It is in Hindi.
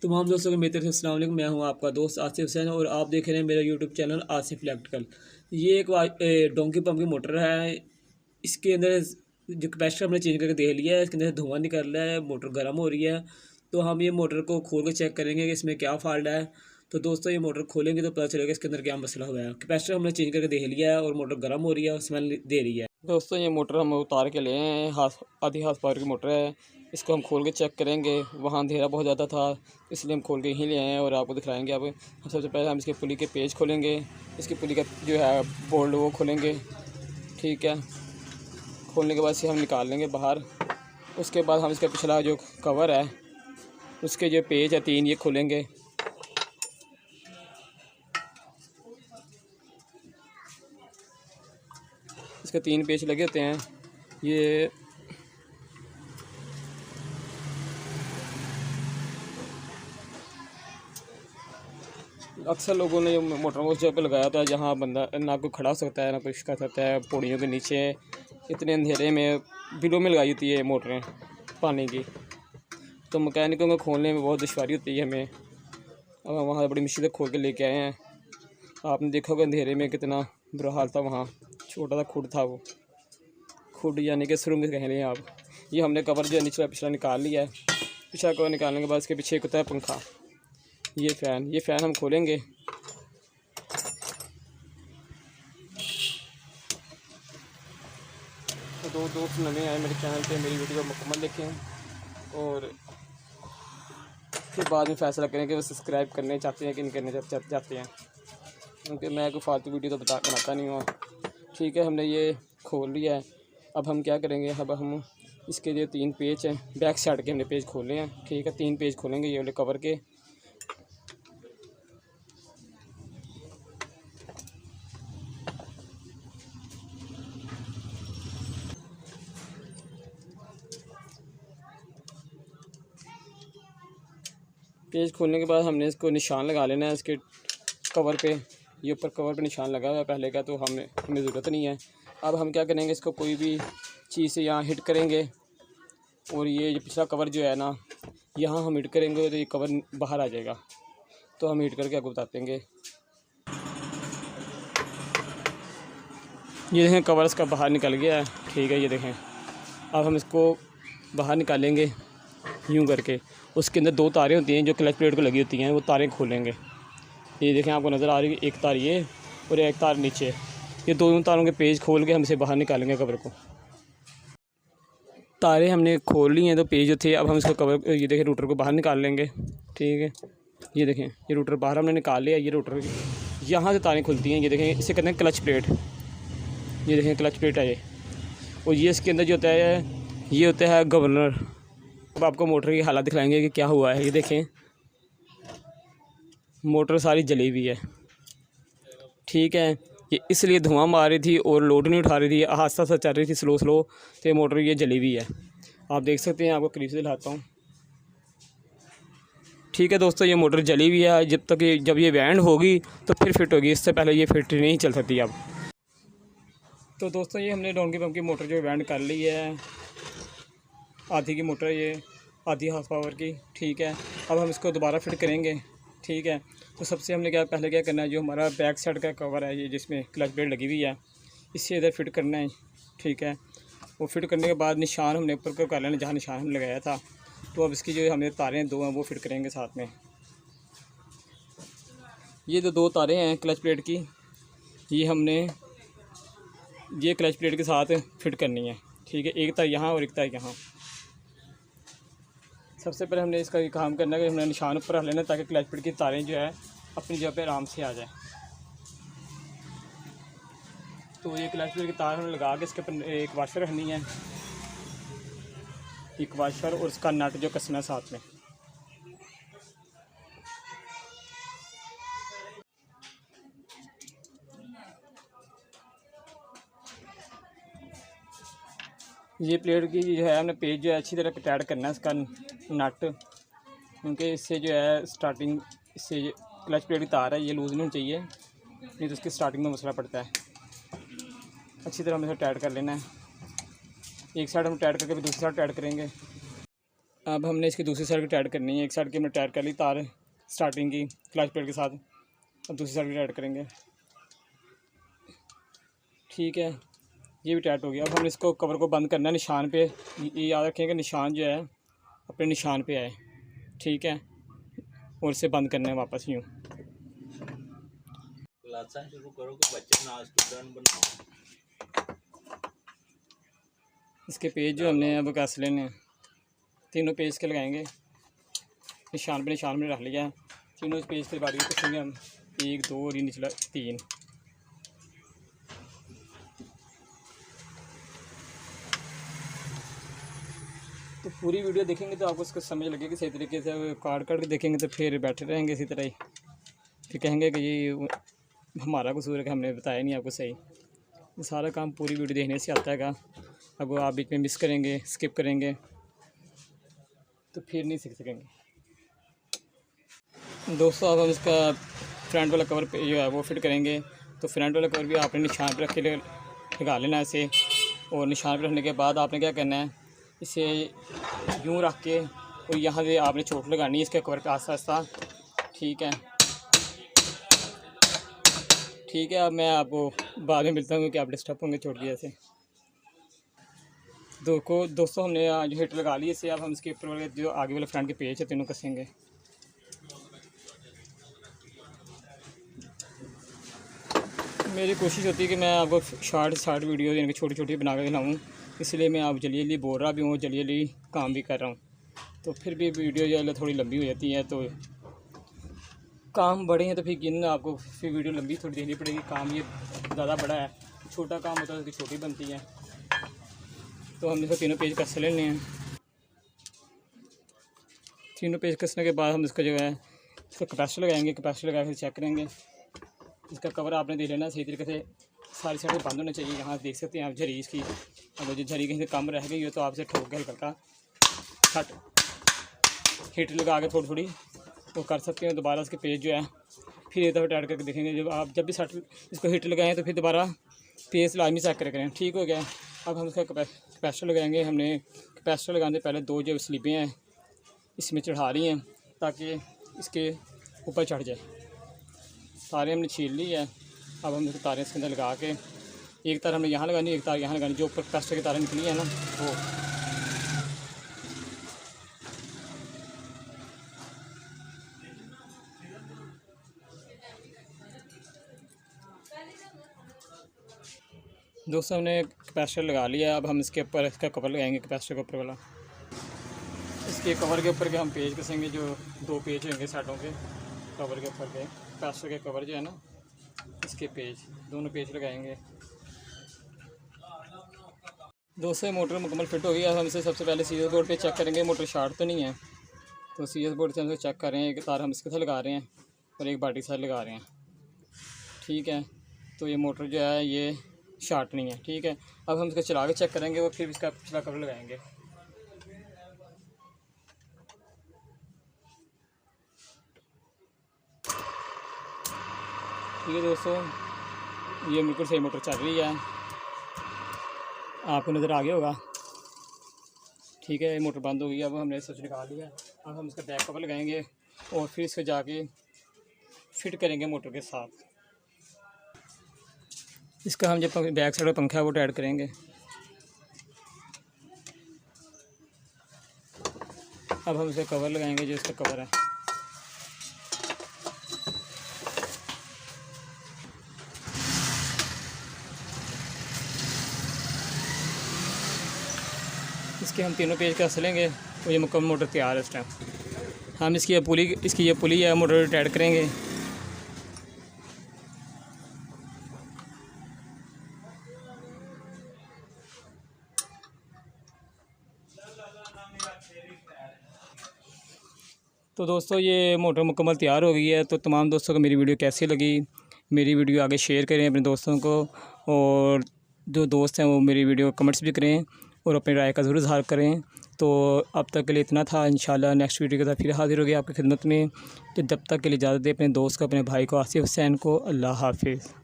तमाम दोस्तों को मेरी तरफ से अस्सलाम वालेकुम। मैं हूं आपका दोस्त आसिफ हुसैन और आप देख रहे हैं मेरा यूट्यूब चैनल आसिफ इलेक्ट्रिकल। ये एक डोंकी पंप की मोटर है। इसके अंदर जो कैपेसिटर हमने चेंज करके देख लिया है, इसके अंदर धुआं निकल रहा है, मोटर गर्म हो रही है। तो हम ये मोटर को खोल कर चेक करेंगे कि इसमें क्या फॉल्ट है। तो दोस्तों ये मोटर खोलेंगे तो पता चलेगा इसके अंदर क्या मसला हुआ है। कैपेसिटर हमने चेंज करके देख लिया है और मोटर गर्म हो रही है और स्मेल दे रही है। दोस्तों ये मोटर हम उतार के ले आए हैं, आधी हाथ पावर की मोटर है। इसको हम खोल के चेक करेंगे। वहाँ अंधेरा बहुत ज़्यादा था इसलिए हम खोल के ही ले आए हैं और आपको दिखाएंगे। अब सबसे पहले हम इसके पुली के पेज खोलेंगे, इसकी पुली का जो है बोल्ट वो खोलेंगे। ठीक है, खोलने के बाद इसे हम निकाल लेंगे बाहर। उसके बाद हम इसका पिछला जो कवर है उसके जो पेज है 3 ये खोलेंगे। इसके 3 पेज लगे होते हैं। ये अक्सर लोगों ने मोटर को उस जगह पे लगाया था जहाँ बंदा ना कोई खड़ा हो सकता है ना कुछ कर सकता है। पौड़ियों के नीचे इतने अंधेरे में बिलों में लगाई होती है मोटरें पानी की, तो मैकेनिकों को खोलने में बहुत दुश्वारी होती है हमें। अब हम वहाँ बड़ी मुश्किल से खोल के लेके आए हैं। आपने देखा होगा अंधेरे में कितना बुरा हाल था। वहाँ छोटा सा खुड था, वो खुड यानी कि सुरंग कह लें आप। ये हमने कवर जो निचला पिछला निकाल लिया है। पिछला कवर निकालने के बाद इसके पीछे एक होता है पंखा, ये फ़ैन हम खोलेंगे। तो दो दोस्त नए आए मेरे चैनल पे, मेरी वीडियो को मुकम्मल देखें और फिर बाद में फ़ैसला करें कि वो सब्सक्राइब करने चाहते हैं कि नहीं करने चाहते हैं, क्योंकि मैं कोई फालतू वीडियो तो बनाता नहीं हूँ। ठीक है, हमने ये खोल लिया है। अब हम क्या करेंगे, अब हम इसके जो 3 पेज हैं बैक साइड के हमने पेज खोले हैं। ठीक है, 3 पेज खोलेंगे ये वाले कवर के। पेज खोलने के बाद हमने इसको निशान लगा लेना है इसके कवर पे। ये ऊपर कवर पे निशान लगा हुआ है पहले का, तो हमें ज़रूरत नहीं है। अब हम क्या करेंगे, इसको कोई भी चीज़ से यहाँ हिट करेंगे और ये पिछला कवर जो है ना यहाँ हम हिट करेंगे तो ये कवर बाहर आ जाएगा। तो हम हिट करके आपको बताते हैं। ये देखें कवर इसका बाहर निकल गया है। ठीक है, ये देखें। अब हम इसको बाहर निकालेंगे यूँ करके। उसके अंदर 2 तारें होती हैं जो क्लच प्लेट को लगी होती हैं, वो तारें खोलेंगे। ये देखें, आपको नज़र आ रही है एक तार ये और एक तार नीचे। ये दोनों तारों के पेज खोल के हम इसे बाहर निकालेंगे कवर को। तारें हमने खोल ली हैं तो पेज जो थे, अब हम इसको कवर ये देखें रूटर को बाहर निकाल लेंगे। ठीक है, ये देखें ये रूटर बाहर हमने निकाल लिया। ये रूटर यहाँ से तारें खुलती हैं। ये देखें, इसे कहते हैं क्लच प्लेट। ये देखें क्लच प्लेट है ये, और ये इसके अंदर जो होता है ये होता है गवर्नर। अब आपको मोटर की हालत दिखाएंगे कि क्या हुआ है। ये देखें मोटर सारी जली हुई है। ठीक है, ये इसलिए धुआं मार रही थी और लोड नहीं उठा रही थी, आहिस्ता सा चल रही थी, स्लो तो ये मोटर ये जली हुई है। आप देख सकते हैं, आपको करीब से दिखाता हूँ। ठीक है दोस्तों, ये मोटर जली हुई है। जब ये बैंड होगी तो फिर फिट होगी, इससे पहले ये फिट नहीं चल सकती। अब तो दोस्तों ये हमने डोंकी पंप की मोटर जो बैंड कर ली है। आधी की मोटर है ये, आधी हाफ पावर की। ठीक है, अब हम इसको दोबारा फिट करेंगे। ठीक है, तो सबसे हमने पहले क्या करना है, जो हमारा बैक साइड का कवर है ये जिसमें क्लच प्लेट लगी हुई है, इससे इधर फिट करना है। ठीक है, वो फिट करने के बाद निशान हमने ऊपर को कर लेना जहाँ निशान हमने लगाया था। तो अब इसकी जो हमने तारें 2 हैं वो फिट करेंगे साथ में। ये जो 2 तारें हैं क्लच प्लेट की, ये हमने ये क्लच प्लेट के साथ फिट करनी है। ठीक है, एक तार यहाँ और एक तार यहाँ। सबसे पहले हमने इसका काम करना है कि हमने निशान ऊपर रख लेना ताकि क्लच प्लेट की तारें जो है अपनी जगह पे आराम से आ जाए। तो ये क्लच प्लेट की तार हमने लगा के इसके ऊपर एक वाशर रखनी है, एक वाशर और उसका नट जो कसना है साथ में। ये प्लेट की जो है हमने पेज जो है अच्छी तरह टाइट करना है इसका नट, क्योंकि इससे जो है स्टार्टिंग इससे क्लच प्लेट की तार है ये लूज़ नहीं होनी चाहिए, नहीं तो उसकी स्टार्टिंग में मसला पड़ता है। अच्छी तरह हमें इसे टाइट कर लेना है। एक साइड हम टाइट करके फिर दूसरी साइड टाइट करेंगे। अब हमने इसकी दूसरी साइड की टाइट करनी है। एक साइड की हमने टाइट कर ली तार स्टार्टिंग की क्लच प्लेट के साथ, अब दूसरी साइड की टाइट करेंगे। ठीक है, ये भी टाइट हो गया। अब हम इसको कवर को बंद करना है निशान पे। ये याद रखें कि निशान जो है अपने निशान पे आए, ठीक है, और इसे बंद करना है वापस यूँ। शुरू करो कि बच्चे ना स्टूडेंट बनाओ। इसके पेज जो हमने अब कैसे लेने हैं, तीनों पेज के लगाएंगे। निशान पे रख लिया है। तीनों पेज के बाद कसेंगे हम, 1 2 और ये निचला 3। तो पूरी वीडियो देखेंगे तो आपको उसको समझ लगेगी सही तरीके से। काट के देखेंगे तो फिर बैठे रहेंगे इसी तरह ही, फिर कहेंगे कि ये हमारा कसूर है कि हमने बताया नहीं आपको सही। ये सारा काम पूरी वीडियो देखने से आता है। अब आप बीच में मिस करेंगे, स्किप करेंगे तो फिर नहीं सीख सकेंगे। दोस्तों अब हम इसका फ्रंट वाला कवर जो है वो फिट करेंगे। तो फ्रंट वाला कवर भी आपने निशान पर रख के लगा लेना है इसे, और निशान पर रखने के बाद आपने क्या करना है, इसे यूँ रख के और यहाँ से आपने चोट लगानी है इसके कवर पे आस्ता आस्ता। ठीक है, ठीक है। अब मैं आपको बाद में मिलता हूँ कि आप डिस्टर्ब होंगे चोट की वजह से। दोस्तों हमने जो हिट लगा ली इसे। अब हम इसके ऊपर वाले जो आगे वाले फ्रंट के पेज है तीनों कसेंगे। मेरी कोशिश होती है कि मैं आपको शॉर्ट वीडियो यानी कि छोटी छोटी बना कर दिलाऊँ, इसलिए मैं आप जल्दी जल्दी बोल रहा भी हूँ, जल्दी जल्दी काम भी कर रहा हूँ। तो फिर भी वीडियो जो है थोड़ी लंबी हो जाती है। तो काम बड़े हैं तो फिर गिन आपको फिर वीडियो लंबी थोड़ी देखनी पड़ेगी। काम ये ज़्यादा बड़ा है, छोटा काम होता है उसकी छोटी बनती है। तो हम इसको तीनों पेज कस लेने हैं। तीनों पेज कसने के बाद हम इसका जो है इसका कैपेसिटर लगाएंगे। कैपेसिटर लगा कर चेक करेंगे। इसका कवर आपने दे लेना सही तरीके से, सारी साइडें बंद होना चाहिए। यहाँ देख सकते हैं आप झरी इसकी, अगर जो झरी कहीं से कम रह गई हो तो आपसे ठोक के हल्का हिट लगा के थोड़ी थोड़ी वो कर सकते हैं। दोबारा इसके पेज जो है फिर एक दफ़ा टाइट करके देखेंगे। जब आप जब भी इसको हिट लगाएं तो फिर दोबारा पेज लाजमी चेक करें। ठीक हो गया। अब हम इसका कैपेसिटर लगाएंगे। हमने कैपेसिटर लगाने से पहले 2 जो स्लीपें हैं इसमें चढ़ा रही हैं ताकि इसके ऊपर चढ़ जाए। तारें हमने छील ली है। अब हम इसको तारें इसके अंदर लगा के, एक तार हमने यहाँ लगानी, एक तार यहाँ लगानी, जो ऊपर कैपेसिटर की तारें निकली है ना वो। दोस्तों हमने कैपेसिटर लगा लिया। अब हम इसके ऊपर इसका कवर लगाएंगे, कैपेसिटर के ऊपर वाला। इसके कवर के ऊपर के हम पेज कसेंगे, जो 2 पेज होंगे साइडों के कवर के ऊपर के। कैपेसिटर के कवर जो है ना इसके पेज, दोनों पेज लगाएंगे। दोस्तों मोटर मुकम्मल फिट हो गई। अब हम इसे सबसे पहले सीएस बोर्ड पे चेक करेंगे मोटर शार्ट तो नहीं है। तो सीएस बोर्ड से हम चेक कर रहे हैं। एक तार हम इसके साथ लगा रहे हैं और एक बाटी साथ लगा रहे हैं। ठीक है, तो ये मोटर जो है ये शार्ट नहीं है। ठीक है, अब हम इसको चला के चेक करेंगे और फिर इसका पिछला कवर लगाएंगे। ठीक है दोस्तों, ये बिल्कुल सही मोटर चल रही है, आपको नज़र आ गया होगा। ठीक है, ये मोटर बंद हो गई। अब हमने स्विच निकाल लिया। अब हम इसका बैक कवर लगाएंगे और फिर इसको जाके फिट करेंगे मोटर के साथ। इसका हम जब बैक साइड पंखा है वो टाइट करेंगे। अब हम इसका कवर लगाएंगे, जो इसका कवर है। इसके हम तीनों पेज कस लेंगे तो ये मुकम्मल मोटर तैयार है। इस टाइम हम इसकी ये पुली है मोटर टाइट करेंगे। तो दोस्तों ये मोटर मुकम्मल तैयार हो गई है। तो तमाम दोस्तों को मेरी वीडियो कैसी लगी, मेरी वीडियो आगे शेयर करें अपने दोस्तों को, और जो दोस्त हैं वो मेरी वीडियो कमेंट्स भी करें और अपनी राय का ज़रूर इज़हार करें। तो अब तक के लिए इतना था। इंशाल्लाह नेक्स्ट वीडियो के साथ फिर हाजिर हो गया आपकी खिदमत में। तो जब तक के लिए इजाज़त दें अपने दोस्त को, अपने भाई को, आसिफ हुसैन को। अल्लाह हाफिज़।